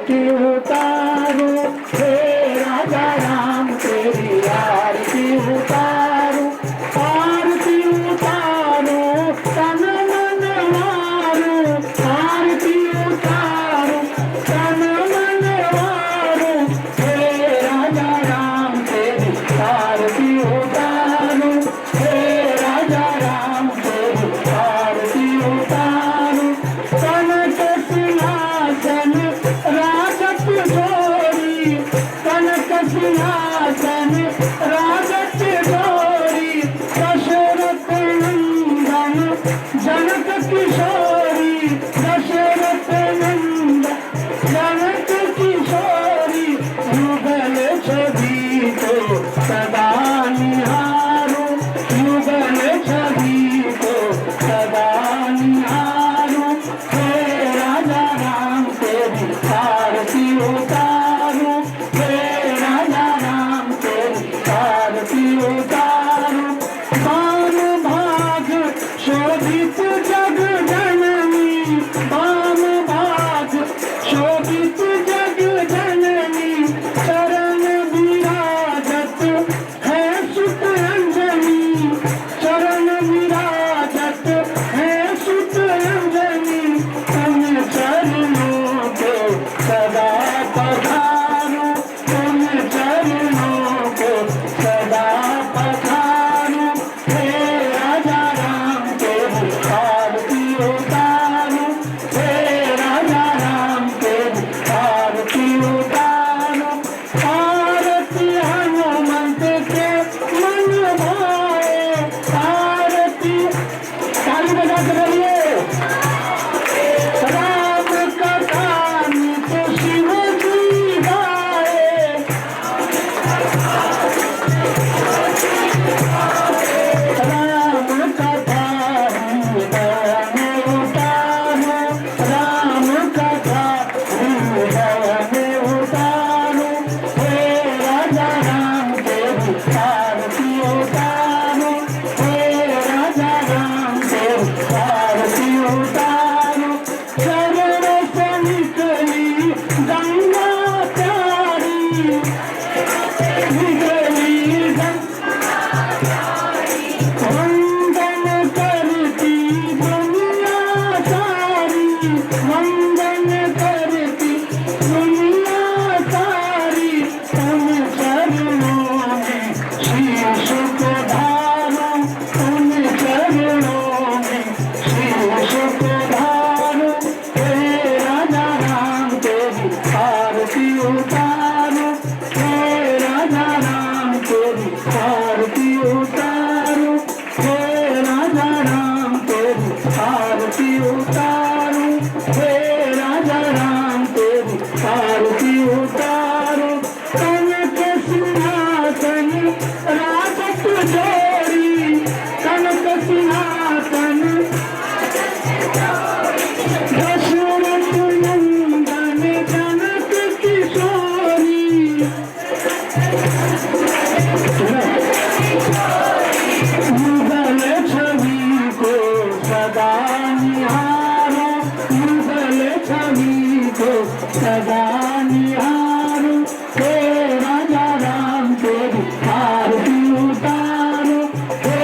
आरती उतारो हे राजा राम तेरी आरती उतारो आरती उतारो तन मन मारो आरती उतारो तन मन मारो हे राजा राम तेरी आरती उतारो हे राजा राम तेरी आरती उतारो कनक सिंहासन राजत जोड़ी कनक सिंहासन राजत जोड़ी दशरथ नंदन जनक किशोरी दशरथ नंदन जनक किशोरी युगल छवि को सदा निहारो युगल छवि को सदा निहारो हे राजा राम तेरी आरती उतारो हे राजा राम तेरी आरती उतारो बाम भाग शोभित जग जननी बाम भाग शोभित जग जननी चरण विराजत है सुत अंजनी चरण विराजत है सुत अंजनी तुम चरणों को सदा पधारो तुम चरणों को सदा पधारो हे राजा राम तेरी आरती उतारो हे राजा राम तेरी आरती उतारो आरती हनुमंत के मन भाए आरती ताली बजा के बोलिए राम कथा नित शिव जी गाए राम कथा हृदय में उतारो राम कथा हृदय में उतारो हे राजा राम तेरी आरती उतारो हे राजा राम तेरी आरती उतारो चरण से निकली गंगा प्यारी निकली वंदन करती दुनिया सारी वंदन करती दुनिया सारी तुम चरणों में शीश को धारो तुम चरणों में शीश को धारो हे राजा राम तेरी आरती उतारो हे राजा राम तेरी आरती उतारो हे राजा राम तेरी आरती उतारो हे राजा राम तेरी आरती उतारो कनक सिंहासन राजत जोड़ी कनक सिंहासन दशरथ नंदन जनक किशोरी युगल छवि को सदा निहारो युगल छवि को सदा निहारो हे राजा राम तेरी आरती उतारो हे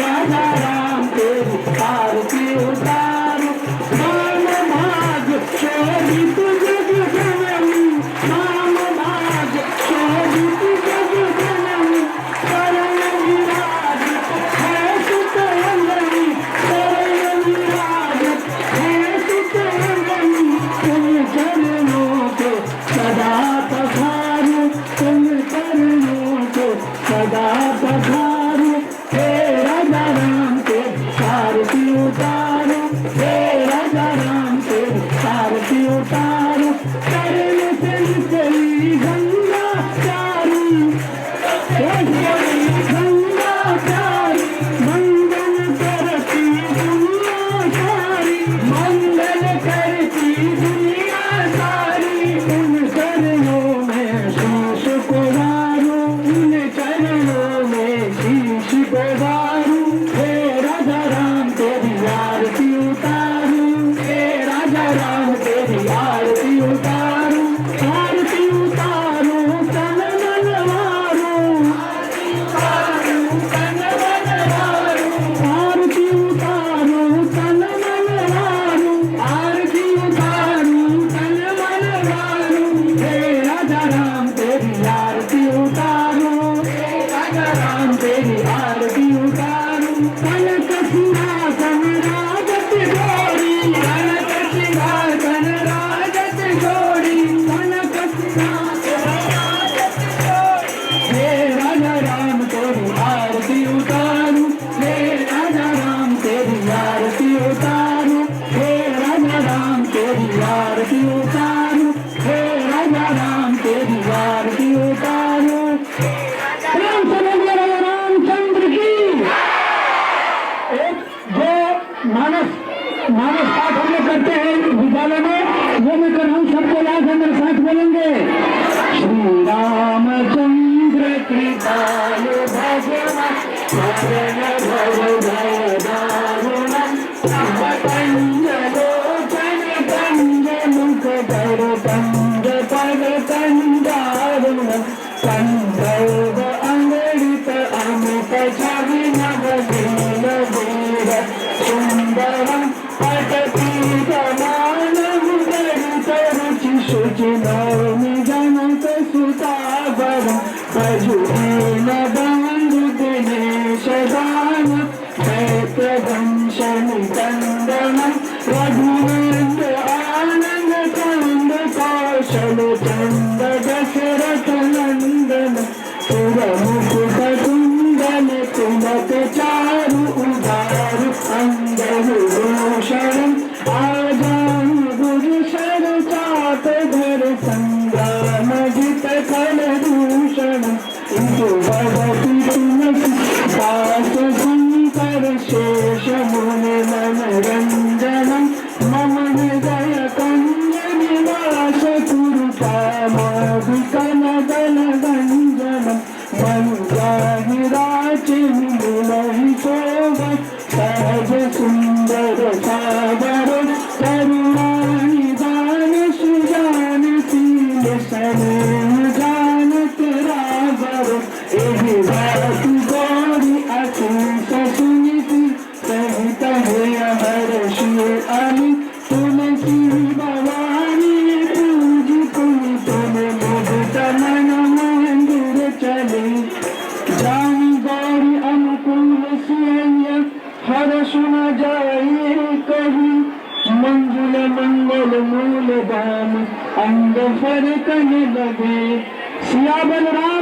राजा राम तेरी आरती उतारो राम भाग शोभित जग जननी राम भाग शोभित जग जननी चरण विराजत है सुत अंजनी चरण विराजत है सुत अंजनी तुम चरणों को सदा पधारो तुम चरणों को सदा पधारो हे राजा राम तेरी आरती उतारो हे राजा राम तेरी आरती उतारो चरण से निकली गंगा प्यारी गंगा प्यारी मंगल करती दुनिया सारी मंगल करती दुनिया सारी उन चरणों में शीश को वारो उन चरणों में शीश को वारो हे राजा राम तेरी आरती उतारो हे राजा राम तेरी आरती आरती उतारो, हे राजा राम तेरी आरती उतारो। राम से बोलिए राजा रामचंद्र की। एक जो मानस पाठ हम लोग करते हैं विद्यालय में, वो मैं कर रहा हूँ, सबको याद है, मेरे साथ बोलेंगे। श्री रामचंद्र कृपालु भगवान शरण भव भय दारुणं, कंजलोचन कंज मुख कर कंज पग कंजारुणं, कंदर्प अंगड़ित अमित छवि नव नील वीर सुंदरं, पटपीठमानं गणित रुचि शुचि नौमि जनक सुतावरं, अजुदीन बंधु दिनेश दान दैत्यवंश निकंदनं, रघुवेंद्र आनंद चंद कौशल चंद दशरथ नंदन, सुरमुकुट कुंडल तिलक चारु उदार अंगद भूषण, आजान गुर शर चाप धर संग्राम जित खल दूषण, इंदुवती तुलसी दास शंकर शेष मुनि मनरंजनम, मम हृदय कंज निवास कुरु कामादिकल दल गंजनम, मनुजाहिराचिन्मुलहि शोभन, सहज सुंदर सागर करुणानिधान सुजान शील सनेह जानत रागर, एहि बात गौरी असीस सुनीति, सहित है हर्षि अमि, तुलसी भवानी पूजी पुनि तुम मुदित मन मंदिर चले, जानी गौरी अनुकूल सिया हर सुन जाए कही, मंजुल मंगल मूल दाम अंग फर कन लगे। सिया बलराम